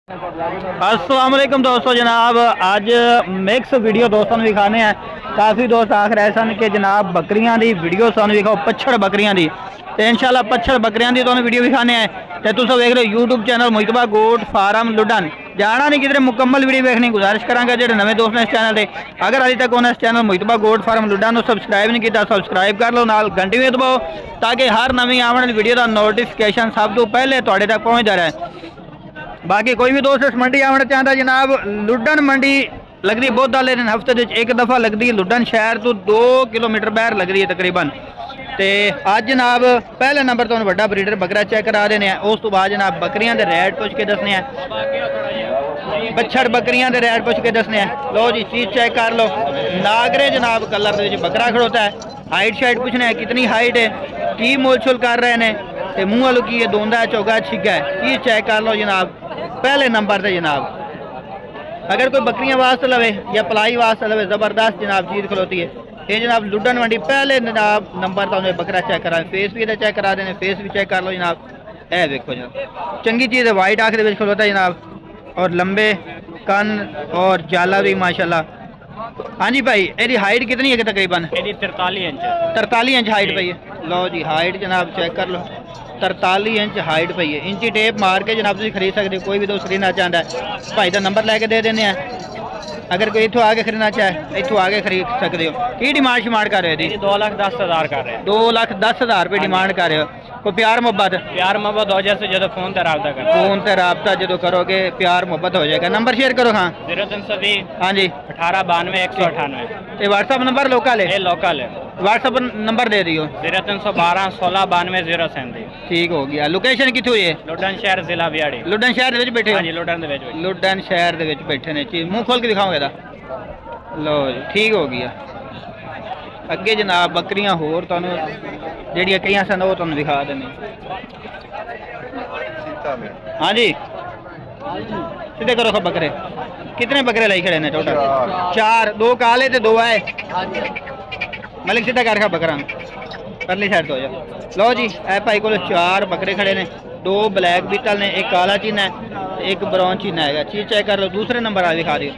अस्सलाम वालेकुम दोस्तों, जनाब आज मिक्स वीडियो दोस्तों दिखाने हैं। काफ़ी दोस्त आख रहे सन कि जनाब बकरियां दी वीडियो सानू दिखाओ, पछड़ बकरियां दी। तो इंशाल्लाह पछड़ बकरियां दी तुहानू वीडियो दिखाने हैं। तो तुम देख रहे हो यूट्यूब चैनल मुइतबा गोट फार्म लुडन। जाना नहीं किधरे, मुकम्मल वीडियो देखने गुजारिश करांगा। जो नवे दोस्त ने इस चैनल से, अगर अभी तक उन्हें इस चैनल मुइतबा गोट फार्म लुडन सब्सक्राइब नहीं किया, सब्सक्राइब कर लो, नाल घंटी भी दबाओ ताकि हर नवी आने वाली वीडियो का नोटिफिकेशन सब तो पहले तुहाडे तक पहुँचता रहे। बाकी कोई भी दोस्त इस मंडी आना चाहता जनाब, लुडन मंडी लगती बहुत वाले दिन हफ्ते एक दफ़ा लगती है। लुडन शहर तो 2 किलोमीटर बाहर लग रही है तकरीबन। तो अज जनाब पहले नंबर तो बड़ा ब्रीडर बकरा चेक करा देने, उस तो बाद जनाब बकरियां दे रेट पुछ के दसने हैं, बछड़ बकरियां दे रेट पुछ के दसने हैं। लो जी चीज़ चेक कर लो। नागरे जनाब कलर के बकरा खड़ोता है। हाइट शाइट पूछना है कितनी हाइट है, की मोल छोल कर रहे हैं, तो मुँह वालों की है, दोंदा है, चौगा छिगा है। चीज़ चेक कर लो जनाब पहले नंबर से जनाब। अगर कोई बकरियां वास्ते लवे या पलाई वास्ते लवे, ज़बरदस्त जनाब चीज़ खलोती है ये जनाब। लुडन मंडी पहले जनाब नंबर तो उन्हें बकरा चेक करा, फेस भी चेक करा देने, फेस भी चेक कर लो जनाब। ए देखो जनाब चंगी चीज़ है, वाइट आँख के खलोता है जनाब, और लंबे कन और जाला भी माशाल्लाह। हाँ जी भाई, यदि हाइट कितनी है तकरीबन? 43 इंच। 43 इंच हाइट पई है। लो जी हाइट जनाब चेक कर लो, 43 इंच हाइट पई है। इंची टेप मार के जनाब तुम खरीद सकते हो, कोई भी दोस्त खरीदना चाहता है भाई का नंबर लैके दे देने हैं। अगर कोई इतों आगे खरीदना चाहे इतों आगे खरीद सकते हो। की डिमांड शिमांड कर रहे हो? 2,10,000 कर रहे हैं। 2,10,000 रुपये डिमांड कर रहे हो। कोई प्यार मोहब्बत हो जाए जो फोन से रब्ता कर, फोन से रब्ता जो करोगे प्यार मोहब्बत हो जाएगा। नंबर शेयर करो। हाँ 0320 हाँ जी 1892 198। ये व्हाट्सअप नंबर लोकल है? लोकल है। व्हाट्सअप नंबर दे दियो 0312 1692 037। ठीक हो गया। लोकेशन कितों है? लुडन शहर जिला बिहाड़ी। लुडन शहर दे बैठे हो? लुडन लुडन शहर दे बैठे ने। चीज मुँह खोल के दिखाओगे? लो जी ठीक हो गया। अगे जनाब बकरियां होर तुहानू जेहड़ियां कई सन वो तुहानू दिखा देने। हाँ जी सीधे करो बकरे। कितने बकरे लाई खड़े ने टोटल? 4, 2 काले ते 2 आए। मलिक सीधा कर खा बकरा परली साइड तो हो जा। लो जी ए भाई को 4 बकरे खड़े ने, 2 ब्लैक बीटल ने, एक काला चीना है, एक ब्राउन चीना है। चीज चेक कर लो। दूसरे नंबर आ दिखा दियो।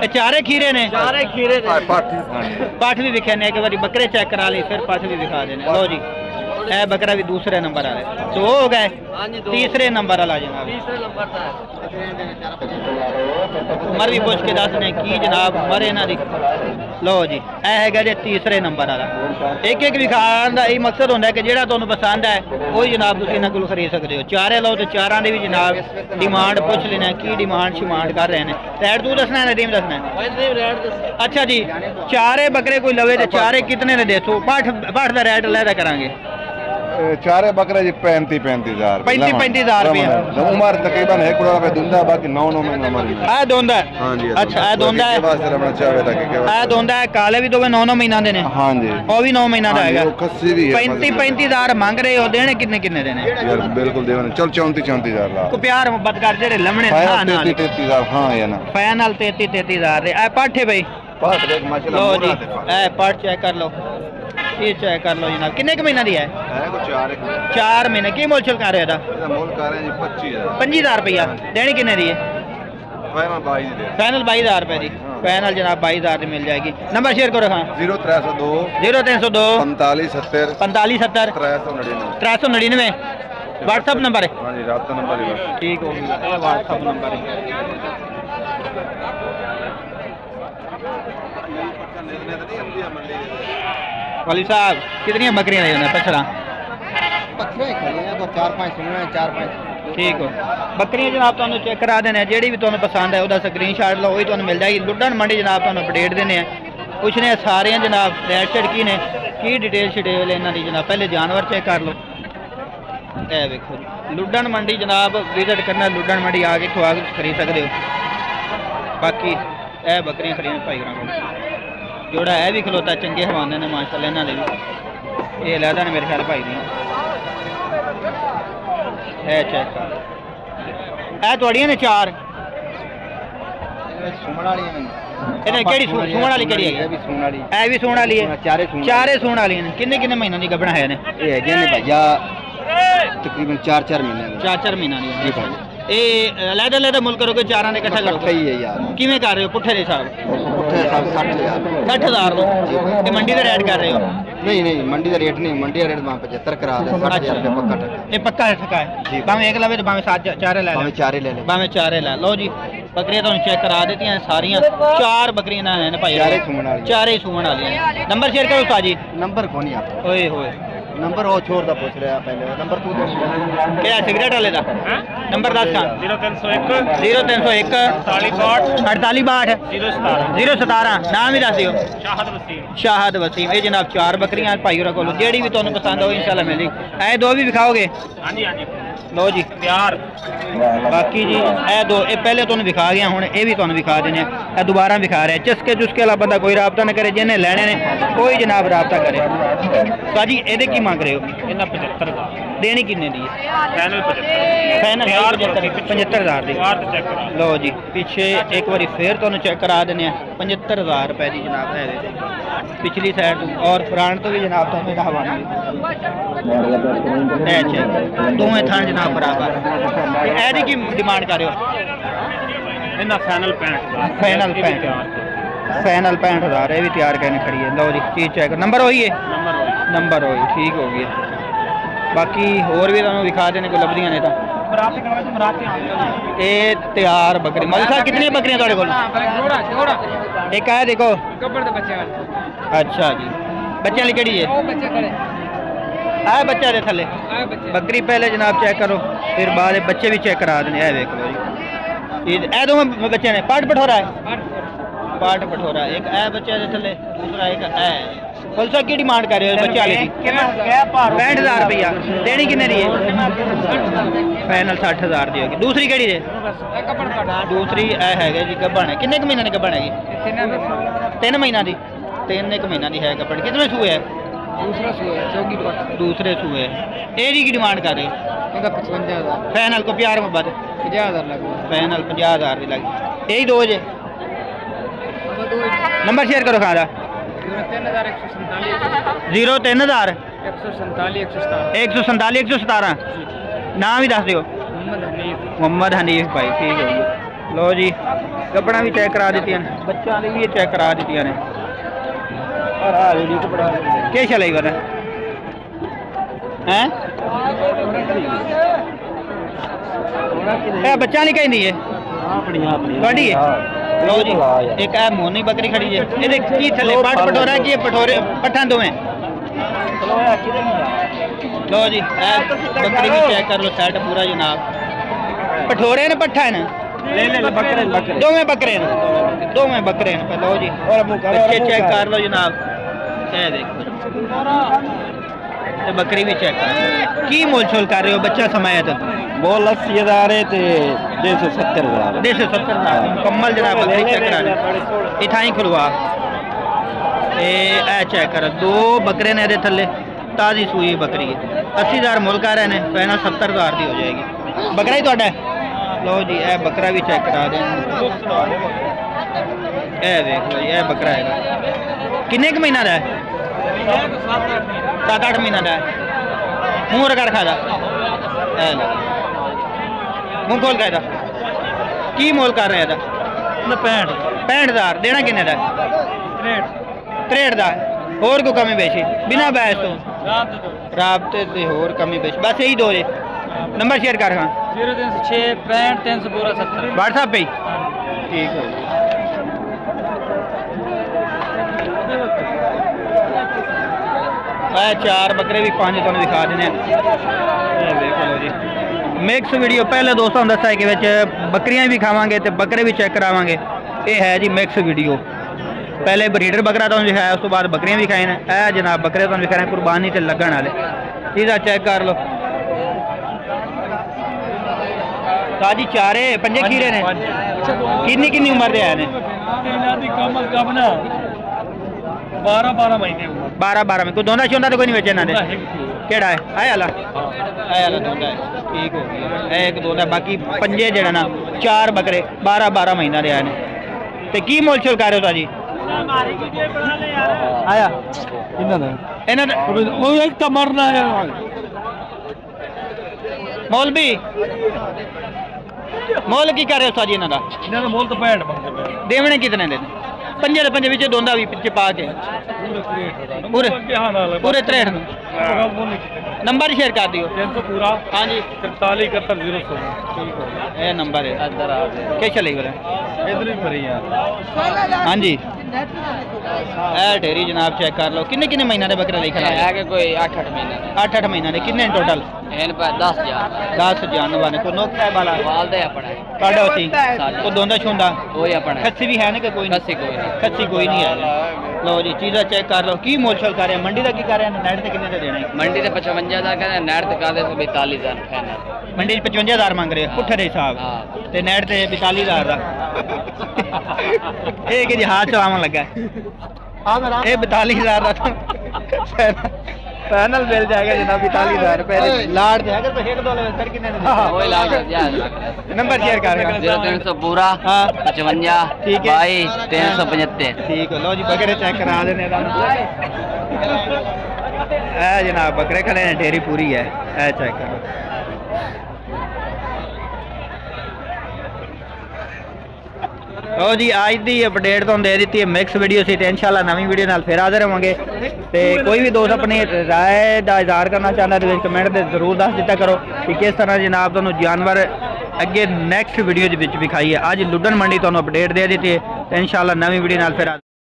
चारे खीरे ने, चारे खीरे पठ भी दिखे ने। एक बार बकरे चेक करा ली फिर पठ भी दिखा देने। लो जी ए बकरा भी दूसरे नंबर आ रहे। 2 हो गए, तीसरे नंबर वाला जनाब। उमर भी पूछ के दस ने की जनाब उमर इन्हों की। लो जी ए है जी तीसरे नंबर वाला। एक एक विखाण का यही मकसद होता है कि जो तुम्हें पसंद है वही जनाब तुम इन्होंने को खरीद सकते हो। चारे लो तो चारों की भी जनाब डिमांड पूछ लेना की डिमांड शिमांड कर रहे हैं। रेट तू दसना है नदीम दसना है? अच्छा जी चारे बकरे कोई लवे तो चारे कितने ने दसो? पठ का रेट अलहदा करांगे। चारे बकरे जी 35,000 रुपये। उमर तकरीबन 1 करोड़ रुपए दूंदा, बाकी 9 महीने उम्र है दोंदा। हां जी अच्छा है दोंदा है। है दोंदा है। काले भी दोवे 9 महीना दे ने। हां जी वो भी 9 महीना दा हैगा। 35,000 मांग रहे हो, देने कितने कितने देने? यार बिल्कुल देने चल 34,000 ला। को प्यार मोहब्बत कर जेरे लमणे ना 33,000 हां या ना फाइनल 33,000 रे। ए पाठे भाई पाठ देख माशाल्लाह। लो जी ए पाठ चेक कर लो, ये चेक कर लो जनाब। कितने के महीना दी है? को 4 महीने। की मोल कर रहे हो? मोल कर रहे हैं जी 25,000 रुपया। देनी कितने दी है? फाइनल 22,000 रुपए दी। फाइनल जनाब 22,000 की मिल जाएगी। नंबर शेयर करो। हाँ 0302 45 70 399 व्हाट्सअप नंबर है? हाँ जी राब्ता नंबर है। ठीक हो गया व्हाट्सअप नंबर है। वाली साहब कितनी बकरियां लाई उन्हें? पछड़ा 4-5 ठीक हो। बकरियां जनाब तुम चेक करा देने, जी भी तुम्हें पसंद है वह स्क्रीन शॉट लो, वही तुम्हें मिल जाएगी। लुडन मंडी जनाब तुम्हें अपडेट देने हैं, पूछने सारे जनाब रेट शेट की ने की डिटेल शिटेल इन्हों की जनाब। पहले जानवर चेक कर लो। ए देखो लुडन मंडी जनाब विजिट करना, लुडन मंडी आके इतों आके खरीद सकते हो। बाकी ए बकरियां खरीद भाई को जोड़ा है भी खलोता चंगे हवाने ने माशाल्लाह। इन्होंने भी ये लहदा ने मेरे ख्याल भाई दी है। चेक कर ए थोड़ियां ने 4 सुमण वाली सूण वाली केड़ी है? ए भी सूण वाली है। चारे सूण वाली ने। किन्ने किन्ने महीनों की गबना है ने? ये है जी भैया तकरीबन 4-4 महीने। 4-4 महीना जी भाई। ਇਹ ਅਲੱਗ-ਅਲੱਗ ਮੁੱਲ ਕਰੋਗੇ ਚਾਰਾਂ ਦੇ ਇਕੱਠਾ ਕਰੋਗੇ? ही है यार। ਕਿਵੇਂ ਕਰ ਰਹੇ ਹੋ ਪੁੱਠੇ ਦੇ ਹਿਸਾਬ? पुट्ठे साहब 60,000। 60,000 ਨੂੰ ਤੇ ਮੰਡੀ ਦਾ ਰੇਟ ਕਰ ਰਹੇ ਹੋ? नहीं नहीं मंडी का रेट नहीं, मंडी का रेट वहाँ 75 करा दे। 60,000 रुपये पक्का टका। ਇਹ ਪੱਕਾ ਠਕਾ ਹੈ ਭਾਵੇਂ ਇੱਕ ਲਵੇ ਤੇ ਭਾਵੇਂ ਚਾਰੇ ਲੈ हमें ਲੈ चारे ले ले। ਭਾਵੇਂ ਚਾਰੇ ਲੈ ਲਓ ਜੀ। ਬੱਕਰੀਆਂ ਤੁਹਾਨੂੰ ਚੈੱਕ ਕਰਾ ਦਿੱਤੀਆਂ ਸਾਰੀਆਂ, 4 ਬੱਕਰੀਆਂ ਨਾ ਹਨ ਭਾਈ, ਚਾਰੇ ਸੂਣ ਵਾਲੀਆਂ। ਚਾਰੇ ਸੂਣ ਵਾਲੀਆਂ। ਨੰਬਰ ਸ਼ੇਅਰ ਕਰੋ ਸਾਜੀ। नंबर कौन है आप? ਓਏ ਹੋਏ नंबर वो छोड़ दा पूछ रहे पहले। नंबर तू दे। ਕਿਹੜਾ ਸਿਗਰਟ ਵਾਲੇ ਦਾ ਨੰबर ਦੱਸ ਖਾਂ। 0301 0301 4862 017। ਨਾਮ ਵੀ ਦੱਸ ਦਿਓ। शाहद वसीम। ਸ਼ਾਹਦ ਵਸੀਮ। ਇਹ ਜਨਾਬ 4 ਬੱਕਰੀਆਂ ਭਾਈ ਹੋਰਾਂ ਕੋਲ, ਜਿਹੜੀ ਵੀ ਤੁਹਾਨੂੰ ਪਸੰਦ ਹੋਵੇ ਇਨਸ਼ਾਅੱਲਾ ਮਿਲੇਗੀ। ਇਹ ਦੋ ਵੀ ਵਿਖਾਓਗੇ? हाँ जी हाँ जी। ਲਓ ਜੀ प्यार। ਬਾਕੀ ਜੀ ਇਹ ਦੋ, ਇਹ ਪਹਿਲੇ ਤੁਹਾਨੂੰ ਵਿਖਾ ਗਿਆ, ਹੁਣ ਇਹ ਵੀ ਤੁਹਾਨੂੰ ਵਿਖਾ ਦੇਣੇ। ਇਹ ਦੁਬਾਰਾ ਵਿਖਾ ਰਿਹਾ। ਚਸਕੇ ਚੁਸਕੇ ਵਾਲਾ ਬੰਦਾ ਕੋਈ ਰਾਬਤਾ ਨਾ ਕਰੇ, ਜਿਹਨੇ ਲੈਣੇ ਨੇ ਕੋਈ ਜਨਾਬ ਰਾਬਤਾ ਕਰੇ। ਸਾਜੀ ਇਹਦੇ ਕੀ ਮੰਗ ਰਹੇ ਹੋ? इन्ना 75,000। ਦੇਣੀ ਕਿੰਨੇ ਦੀ ਹੈ? फाइनल 75। ਫਾਈਨਲ 75,000 ਦੀ। प्यार तो चेक करो। ਲਓ ਜੀ ਪਿੱਛੇ ਇੱਕ ਵਾਰੀ ਫੇਰ ਤੁਹਾਨੂੰ ਚੈੱਕ ਕਰਾ ਦਿੰਦੇ ਆ। 75,000 ਰੁਪਏ ਦੀ ਜਨਾਬ ਹੈ ਪਿਛਲੀ ਸਾਈਡ ਤੋਂ, ਔਰ ਫਰੰਟ ਤੋਂ ਵੀ ਜਨਾਬ ਤੁਹਾਨੂੰ ਇਹਦਾ ਹਵਾਲਾ ਇਹ ਚੈੱਕ ਦੋਵੇਂ ਥਾਂ ਜਨਾਬ ਬਰਾਬਰ। ਤੇ ਇਹਦੀ ਕੀ ਡਿਮਾਂਡ ਕਰ ਰਹੇ ਹੋ? इन्ना फाइनल 65। ਫਾਈਨਲ 65। ਫਾਈਨਲ 65,000 ਇਹ ਵੀ ਤਿਆਰ ਕਰਨੀ ਖੜੀ ਹੈ। ਲਓ ਜੀ ਚੀਜ਼ ਚੈੱਕ ਨੰਬਰ ਹੋਈ ਹੈ, नंबर वही। ਨੰਬਰ ਹੋਈ ਠੀਕ ਹੋ ਗਈ। ਬਾਕੀ ਹੋਰ ਵੀ ਤੁਹਾਨੂੰ ਵਿਖਾ ਦੇਣੇ ਕੋਈ ਲੱਭਦੀਆਂ ਨੇ ਤਾਂ। मराठी करवा तो मराठी। ਇਹ ਤਿਆਰ ਬੱਕਰੀ ਮੌਲਵੀ ਸਾਹਿਬ ਕਿੰਨੀਆਂ ਬੱਕਰੀਆਂ ਤੁਹਾਡੇ ਕੋਲ? ਇੱਕ ਹੈ ਦੇਖੋ कब्र दे बच्चे वाले। ਅੱਛਾ ਜੀ। ਬੱਚਿਆਂ ਲਈ ਕਿਹੜੀ ਹੈ? वो बच्चे खड़े। ਆਹ ਬੱਚਾ ਦੇ ਥੱਲੇ आए बच्चे। ਬੱਕਰੀ ਪਹਿਲੇ ਜਨਾਬ ਚੈੱਕ ਕਰੋ, ਫਿਰ ਬਾਅਦ ਵਿੱਚ ਬੱਚੇ ਵੀ ਚੈੱਕ ਕਰਾ ਦੇਣੇ। ਇਹ ਵੇਖ ਲਓ ਜੀ ਇਹ ਦੋਵੇਂ ਬੱਚੇ ਨੇ। ਪਾਟ ਪਠੋਰਾ ਹੈ, ਪਾਟ ਪਠੋਰਾ। ਇੱਕ ਇਹ ਬੱਚੇ ਦੇ ਥੱਲੇ, ਦੂਸਰਾ ਇੱਕ ਇਹ। ਫਲਸਾ ਕੀ ਡਿਮਾਂਡ ਕਰ ਰਹੇ ਹੋ ਬੱਚੇ ਵਾਲੇ ਦੀ? 65,000 ਰੁਪਇਆ। ਦੇਣੀ ਕਿੰਨੇ ਦੀ ਹੈ? ਫਾਈਨਲ 60,000 ਦੀ ਹੋਗੀ। ਦੂਸਰੀ ਕਿਹੜੀ ਦੇ? ਦੂਸਰੀ ਇਹ ਹੈਗੇ ਜੀ ਗੱਭਣ। ਕਿੰਨੇ ਕੁ ਮਹੀਨੇ ਦੀ ਗੱਭਣ ਹੈਗੀ? 3 ਮਹੀਨਾ ਦੀ। 3 ਮਹੀਨਾ ਦੀ ਹੈ ਗੱਭਣ। ਕਿਤਨੇ ਸੂਏ ਹੈ? दूसरा सुए चौकी पट। दूसरे सूए। ਇਹਦੀ ਕੀ ਡਿਮਾਂਡ ਕਰ ਰਹੇ ਹੋ? इनका 55,000। ਫਾਈਨਲ ਕੋ ਪਿਆਰ ਮੁਹੱਬਤ 50,000 लगा। ਫਾਈਨਲ 50,000 ਦੀ ਲੱਗੀ। ਇਹੀ ਦੋ ਜੇ। ਨੰਬਰ ਸ਼ੇਅਰ ਕਰੋ ਖਾਦਾ। 03,147 03000 147 117। ਨਾਮ ਵੀ ਦੱਸ ਦਿਓ। ਮੁਹੰਮਦ ਹਨੀਫ ਭਾਈ ਠੀਕ ਹੋ ਗਈ। ਲੋ ਜੀ ਗੱਬੜਾਂ ਵੀ ਚੈੱਕ ਕਰਾ ਦਿੱਤੀਆਂ ਨੇ, ਬੱਚਿਆਂ ਲਈ ਵੀ ਚੈੱਕ ਕਰਾ ਦਿੱਤੀਆਂ ਨੇ। ਕੀ ਚਲਾਈ ਕਰ ਹੈ? ਇਹ ਬੱਚਾ ਨਹੀਂ ਕਹਿੰਦੀ ਹੈ ਤੁਹਾਡੀ ਹੈ? ਲੋ ਜੀ ਇੱਕ ਇਹ ਮੋਨੀ ਬੱਕਰੀ ਖੜੀ ਜੇ। ਇਹਦੇ ਕੀ ਥੱਲੇ ਪੱਟ ਪਟੋਰਾ ਕੀ ਪਠੋਰੇ ਪੱਠਾਂ ਦੋਵੇਂ? ਲੋ ਜੀ ਇਹ ਬੱਕਰੀ ਵੀ ਚੈੱਕ ਕਰ ਲੋ, ਸੈੱਟ ਪੂਰਾ ਜਨਾਬ। ਪਠੋਰੇ ਨੇ ਪੱਠਾ ਨੇ? ਦੋਵੇਂ ਬੱਕਰੇ ਨੇ, ਦੋਵੇਂ ਬੱਕਰੇ ਨੇ। ਲੋ ਜੀ ਬੱਚੇ ਚੈੱਕ ਕਰ ਲੋ ਜਨਾਬ। ਇਹ ਦੇਖੋ ਤੇ ਬੱਕਰੀ ਵੀ ਚੈੱਕ ਕਰ। ਕੀ ਮੁੱਲ ਛੋਲ ਕਰ ਰਹੇ ਹੋ ਬੱਚਾ ਸਮਾਇਤ? बोल 80,000 है ते 170,000। 170,000 ਮੁਕੰਮਲ ਜਨਾਬ ਬੱਕਰੀ ਚੈੱਕ ਕਰਾ ਰਹੇ। ਇਥਾਂ ਹੀ ਖੁਲਵਾ ਇਹ ਚੈੱਕ ਕਰ। ਦੋ ਬੱਕਰੇ ਨੇ ਇਹਦੇ ਥੱਲੇ, ਤਾਜ਼ੀ ਸੂਈ ਬੱਕਰੀ ਹੈ। 80,000 ਮੁੱਲ ਕਰ ਰਹੇ ਨੇ, ਫਾਈਨਲ 70,000 ਦੀ ਹੋ ਜਾਏਗੀ। ਬੱਕਰਾ ਹੀ ਤੁਹਾਡਾ? ਲਓ ਜੀ ਇਹ ਬੱਕਰਾ ਵੀ ਚੈੱਕ ਕਰਾ ਦੇ। ਇਹ ਦੇਖ ਲਓ ਜੀ ਇਹ ਬੱਕਰਾ ਹੈਗਾ। ਕਿੰਨੇ ਕੁ ਮਹੀਨਾ ਦਾ ਹੈ? 7-8 ਮਹੀਨਾ ਦਾ ਹੈ। ਮੂੰਹ ਰਗੜ ਖਾਦਾ ਇਹ ਲਓ ਮੂੰਹ ਖੋਲ ਕੇ ਇਹਦਾ ਕੀ ਮੁੱਲ ਕਰ ਰਿਹਾ ਇਹਦਾ? 65,000 ਦੇਣਾ ਕਿੰਨੇ ਦਾ? 63 ਦਾ। ਹੋਰ ਕੋ ਕਮੀ ਬੇਸ਼ੀ ਬਿਨਾ ਬੈਸ ਤੋਂ ਰਾਬਤੇ ਤੇ ਹੋਰ ਕਮੀ ਬੇਸ਼ੀ ਬਸ ਇਹੀ ਦੋ ਜੇ। ਨੰਬਰ ਸ਼ੇਅਰ ਕਰ। ਹਾਂ 0306 65 312 70 WhatsApp पे ठीक है। चार बकरे भी 5 ਤੁਹਾਨੂੰ ਦਿਖਾ ਦਿੰਦੇ ਆ। ਦੇਖ ਲਓ ਜੀ ਮਿਕਸ ਵੀਡੀਓ। ਪਹਿਲੇ ਦੋਸਤਾਂ ਨੂੰ ਦੱਸਿਆ ਕਿ ਵਿੱਚ ਬੱਕਰੀਆਂ ਵੀ ਖਾਵਾਂਗੇ ਤੇ ਬੱਕਰੇ ਵੀ ਚੈੱਕ ਕਰਾਵਾਂਗੇ। ਇਹ ਹੈ ਜੀ ਮਿਕਸ ਵੀਡੀਓ। ਪਹਿਲੇ ਬਰੀਡਰ ਬੱਕਰਾ ਤੁਹਾਨੂੰ ਦਿਖਾਇਆ, ਉਸ ਤੋਂ ਬਾਅਦ ਬੱਕਰੀਆਂ ਵੀ ਖਾਏ ਨੇ। ਇਹ ਜਨਾਬ ਬੱਕਰੇ ਤੁਹਾਨੂੰ ਦਿਖਾ ਰਹੇ ਕੁਰਬਾਨੀ ਤੇ ਲੱਗਣ ਵਾਲੇ। ਚੀਜ਼ਾਂ ਚੈੱਕ ਕਰ ਲਓ। ਸਾਜੀ ਚਾਰੇ 5 ਖੀਰੇ ਨੇ। ਕਿੰਨੀ ਕਿੰਨੀ ਉਮਰ ਦੇ ਆਏ ਨੇ? ਇਹਨਾਂ ਦੀ ਕਮ ਕਮ ਨਾ 12 ਮਹੀਨੇ। 12 ਮਹੀਨੇ। ਕੋਈ ਦੋਂਦਾ ਚੋਂਦਾ ਤਾਂ ਕੋਈ ਨਹੀਂ ਵਿੱਚ ਇਹਨਾਂ ਦੇ? ਕਿਹੜਾ ਹੈ? ਆਏ ਵਾਲਾ? ਆਏ ਵਾਲਾ ਦੋਂਦਾ ਹੈ। ਠੀਕ ਹੋ ਗਿਆ। ਇਹ ਇੱਕ ਦੋਂਦਾ, ਬਾਕੀ ਪੰਜੇ ਜਿਹੜਾ ਨਾ 4 ਬੱਕਰੇ 12 ਮਹੀਨਾ ਦੇ ਆਏ ਨੇ। ਤੇ ਕੀ ਮੁੱਲ ਛੋਲ ਕਰ ਰਹੇ ਹੋ ਤਾਜੀ? ਆਇਆ ਇਹਨਾਂ ਦਾ ਉਹ ਇੱਕ ਤਾਂ ਮਰਨਾ ਹੈ। ਮੌਲਵੀ ਮੁੱਲ ਕੀ ਕਰ ਰਹੇ ਹੋ ਸਾਜੀ ਇਹਨਾਂ ਦਾ? ਇਹਨਾਂ ਦਾ ਮੁੱਲ ਤਾਂ 65 ਮੰਗਦੇ ਪਏ ਦੇਵਣੇ ਕਿਤਨੇ ਦੇ ਨੇ? ਪੰਜੇ ਦੇ ਪੰਜੇ ਵਿੱਚ ਦੋਂਦਾ ਵੀ ਪਿੱਛੇ ਪਾ ਕੇ ਪੂਰੇ ਪੂਰੇ 63 ਨੂੰ ਨੰਬਰ ਸ਼ੇਅਰ ਕਰ ਦਿਓ। 300 पूरा हाँ जी 43 71 016 ठीक हो गया। ये नंबर है इधर आ जाए क्या चले गए? इधर ही भरी यार। हाँ जी ए ढेरी जनाब चेक कर लो। किन्ने किन्ने महीना दे बकरा देखा है कि कोई 8-8 महीने 8-8 महीना दे किन्ने टोटल? इन पर 10,000 10 जानवर ने को नोक है वाला वाल दे अपना काड़ा होती को दोंदा छुंदा कोई अपना खस्सी भी है ना कि कोई खस्सी कोई नहीं खस्सी कोई नहीं है। लो जी चीज़ा चेक कर लो की मोलछल कर रहे हैं मंडी का की कर रहे हैं नेट से कितने दे देना? मंडी से 55,000 का नेट से कर दे 42,000 फाइनल। मंडी 55,000 मांग रहे हैं पुट्ठे दे हिसाब ते नेट से 42,000 दा एक जी हाथ चलावन लगा ये 42,000 दा फाइनल मिल जाएगा जनाब 42,000 रुपए लाड़ दे अगर एक दो ले फिर कितने दे? कोई लाग नंबर शेयर कर 0300 पूरा 55 ठीक है 22 375 ठीक है। लो जी बकरे चेक करा देने जनाब बकरे खड़े हैं डेयरी पूरी है ए चेक करो। लो जी आज की अपडेट तो दे दी है मिक्स वीडियो से इंशाल्लाह नवी वीडियो नाल फिर हाजिर होवांगे। ते कोई भी दोस्त अपनी राय का इजहार करना चाहता है तो कमेंट से जरूर दस दिता करो कि किस तरह जनाब तुहानू जानवर अगे नैक्सट वीडियो विखाई है। अज लुडन मंडी तुहानू अपडेट दे दी है इंशाल्लाह नवी वीडियो नाल फिर